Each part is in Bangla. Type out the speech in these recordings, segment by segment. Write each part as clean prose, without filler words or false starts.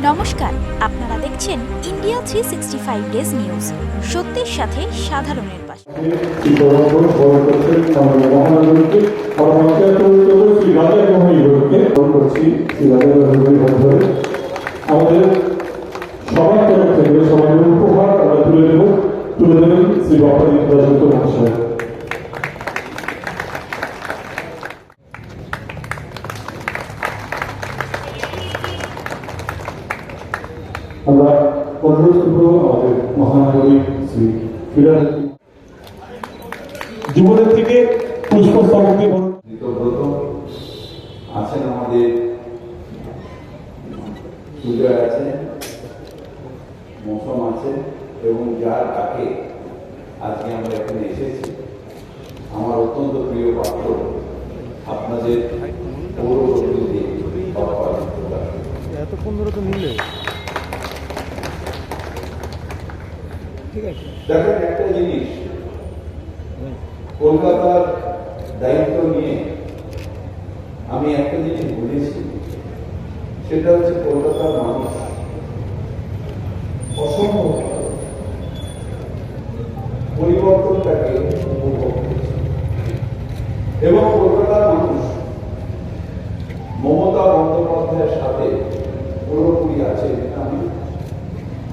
নমস্কার, আপনারা দেখছেন ইন্ডিয়া 365 ডেজ নিউজ। সত্যের সাথে সাধারণের পাশে। আমাদের সবার তরফ থেকে সবাই উপহার আমরা তুলে দেবেন শ্রী বক্তাদিত্য দাশগুপ্ত মহাশয়। আমরা অনুরোধ করব আমাদের মহানগরী শ্রী জীবনের থেকে পুষ্পস্তবকে আছেন, আমাদের সুজয় আছে, মৌসুম আছে, এবং যার ডাকে আজকে আমরা এখানে এসেছি আমার অত্যন্ত প্রিয় পাত্র আপনাদের পৌর প্রতিনিধি এতক্ষণ ধরে তো মিলে ঠিক আছে। দেখেন, একটা জিনিস কলকাতার দায়িত্ব নিয়ে আমি একটা জিনিস বুঝেছি, সেটা হচ্ছে কলকাতার মানুষ অসম্ভব পরিবর্তনটাকে উপভোগ করেছে, এবং কলকাতার মানুষ মমতা বন্দ্যোপাধ্যায়ের সাথে পুরোপুরি আছে এটা আমি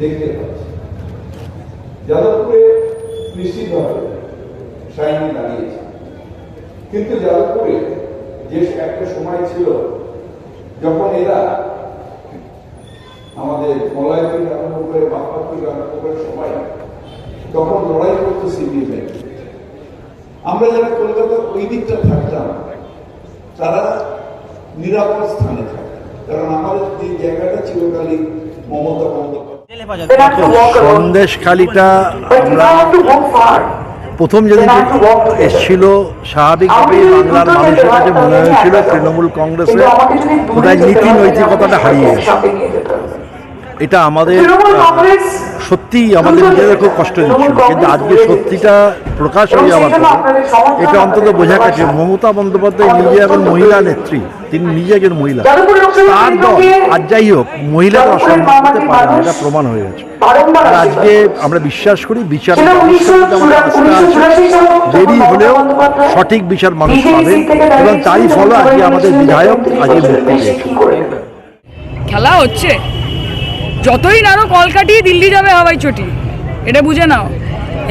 দেখতে পাচ্ছি। যাদবপুরে নিশ্চিতভাবে সাইনি দাঁড়িয়েছে, কিন্তু যাদবপুরে যে একটা সময় ছিল যখন এরা আমাদের মলয় থেকে আরম্ভ করে বাপ্পা থেকে আরম্ভ করে সবাই তখন লড়াই করতো সিপিএম। আমরা যারা কলকাতার ওই দিকটা থাকতাম তারা নিরাপদ স্থানে থাকতাম, কারণ আমাদের যে জায়গাটা চিরকালই মমতা বন্দ্যোপাধ্যায়। সন্দেশখালিটা আমরা প্রথম যেদিন এসেছিল স্বাভাবিকভাবেই বাংলার মানুষের কাছে মনে হয়েছিল তৃণমূল কংগ্রেসের কোথায় নীতি নৈতিকতাটা হারিয়েছে। এটা আমাদের সত্যিই আমাদের নিজেদের খুব কষ্ট দিচ্ছিল, কিন্তু আজকে সত্যিটা প্রকাশ হয়ে যাওয়ার পর এটা অন্তত বোঝা গেছে মমতা বন্দ্যোপাধ্যায় নিজে এখন মহিলা নেত্রী, তিনি নিজে একজন মহিলা, তার দল আর যাই হোক মহিলারা অসম্মান করতে পারে না, এটা প্রমাণ হয়ে গেছে। আর আজকে আমরা বিশ্বাস করি বিচার দেরি হলেও সঠিক বিচার মানুষ পাবে, এবং তারই ফলে আজকে আমাদের বিধায়ক আজকে মুক্তি পেয়েছে। খেলা হচ্ছে, যতই নাড়ো কল কাটিয়ে দিল্লি যাবে হাওয়াই চটি, এটা বুঝে নাও।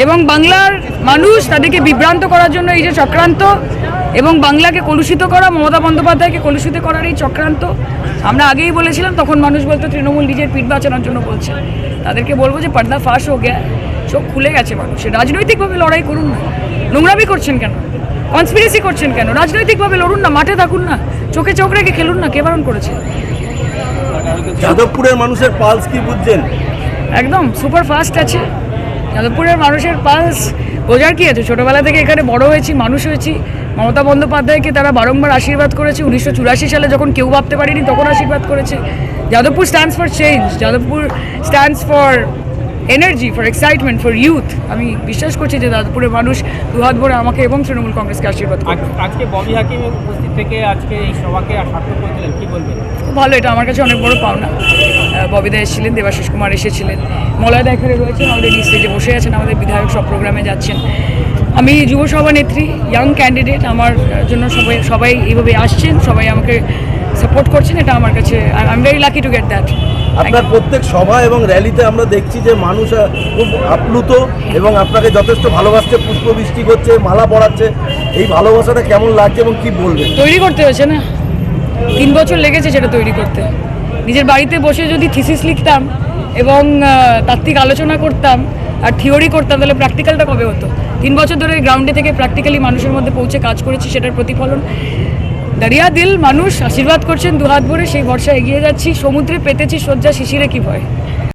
এবং বাংলার মানুষ তাদেরকে বিভ্রান্ত করার জন্য এই যে চক্রান্ত, এবং বাংলাকে কলুষিত করা, মমতা বন্দ্যোপাধ্যায়কে কলুষিত করার এই চক্রান্ত আমরা আগেই বলেছিলাম। তখন মানুষ বলতো তৃণমূল নিজের পিঠ বাঁচানোর জন্য বলছে। তাদেরকে বলবো যে পর্দা ফাঁস হয়ে গেছে, চোখ খুলে গেছে মানুষের। রাজনৈতিকভাবে লড়াই করুন না, নোংরামি করছেন কেন, কনস্পিরেসি করছেন কেন? রাজনৈতিকভাবে লড়ুন না, মাঠে থাকুন না, চোখে চোখ রেখে খেলুন না। কে বারণ করেছে? যাদবপুরের মানুষের পালস কি বুঝছেন? একদম সুপার ফাস্ট আছে যাদবপুরের মানুষের পালস। বোঝার কি আছে? ছোটোবেলা থেকে এখানে বড় হয়েছি, মানুষ হয়েছি। মমতা বন্দ্যোপাধ্যায়কে তারা বারংবার আশীর্বাদ করেছে। 1984 সালে যখন কেউ ভাবতে পারেনি তখন আশীর্বাদ করেছে। Jadavpur stands for change, Jadavpur stands for energy, for excitement, for youth. আমি বিশ্বাস করছি যে যাদবপুরের মানুষ দুহাত ভরে আমাকে এবং তৃণমূল কংগ্রেসকে আশীর্বাদ করবে। আজকে ববি হাকিম উপস্থিত থেকে আজকে এই সভাকে সার্থক করেছিলেন, কি বলবেন? খুব ভালো, এটা আমার কাছে অনেক বড় পাওনা। ববিদা এসেছিলেন, দেবাশিস কুমার এসেছিলেন, মলয়দা এখানে রয়েছেন, অলরেডি স্টেজে বসে আছেন, আমাদের বিধায়ক সব প্রোগ্রামে যাচ্ছেন। আমি যুব সভানেত্রী, ইয়াং ক্যান্ডিডেট, আমার জন্য সবাই এইভাবে আসছেন, সবাই আমাকে সাপোর্ট করছেন। এটা আমার কাছে I am very lucky to get that. আপনার প্রত্যেক সভা এবং র্যালিতে আমরা দেখছি যে মানুষ খুব আপ্লুত এবং আপনাকে যথেষ্ট ভালোবাসছে, পুষ্পবৃষ্টি করছে, মালা পরাচ্ছে। এই ভালোবাসাটা কেমন লাগছে এবং কি বলবেন? তৈরি করতে হয়েছে না, 3 বছর লেগেছে সেটা তৈরি করতে। নিজের বাড়িতে বসে যদি থিসিস লিখতাম এবং তাত্ত্বিক আলোচনা করতাম আর থিওরি করতাম, তাহলে প্র্যাকটিক্যালটা কবে হতো? 3 বছর ধরে গ্রাউন্ডে থেকে প্র্যাকটিক্যালি মানুষের মধ্যে পৌঁছে কাজ করেছি, সেটার প্রতিফলন। দাঁড়িয়া দিল, মানুষ আশীর্বাদ করছেন দুহাত ভরে, সেই ভরসা এগিয়ে যাচ্ছি। সমুদ্রে পেতেছি শয্যা, শিশিরে কি ভয়।